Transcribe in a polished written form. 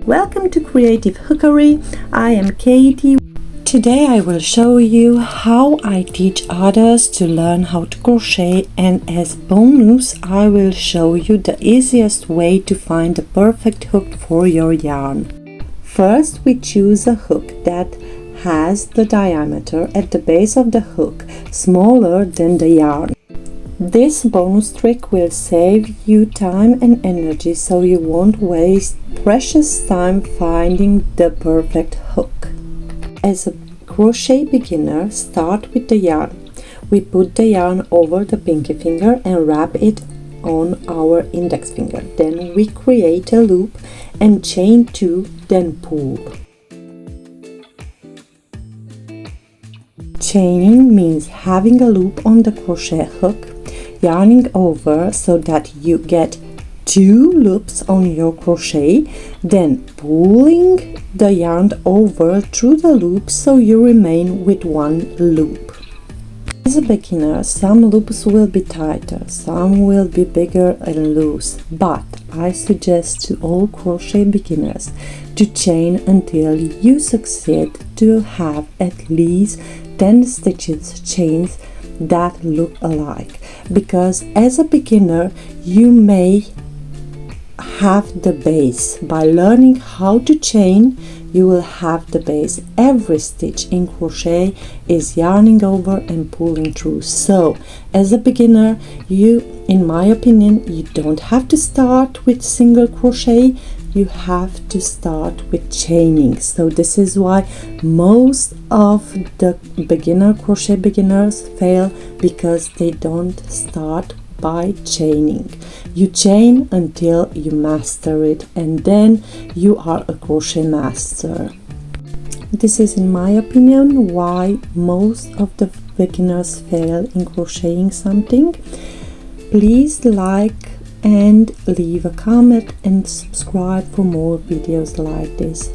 Welcome to Creative Hookery. I am Katie. Today I will show you how I teach others to learn how to crochet, and as bonus I will show you the easiest way to find the perfect hook for your yarn. First we choose a hook that has the diameter at the base of the hook smaller than the yarn. This bonus trick will save you time and energy, so you won't waste precious time finding the perfect hook. As a crochet beginner, start with the yarn. We put the yarn over the pinky finger and wrap it on our index finger. Then we create a loop and chain 2, then pull. Chaining means having a loop on the crochet hook, yarning over so that you get 2 loops on your crochet, then pulling the yarn over through the loop so you remain with 1 loop. As a beginner, some loops will be tighter, some will be bigger and loose, but I suggest to all crochet beginners to chain until you succeed to have at least 10 stitches chains that look alike, because as a beginner you may have the base. By learning how to chain, you will have the base. Every stitch in crochet is yarning over and pulling through. So as a beginner, in my opinion, you don't have to start with single crochet, you have to start with chaining. So this is why most of the crochet beginners fail, because they don't start by chaining. You chain until you master it, and then you are a crochet master. This is, in my opinion, why most of the beginners fail in crocheting something. Please like and leave a comment and subscribe for more videos like this.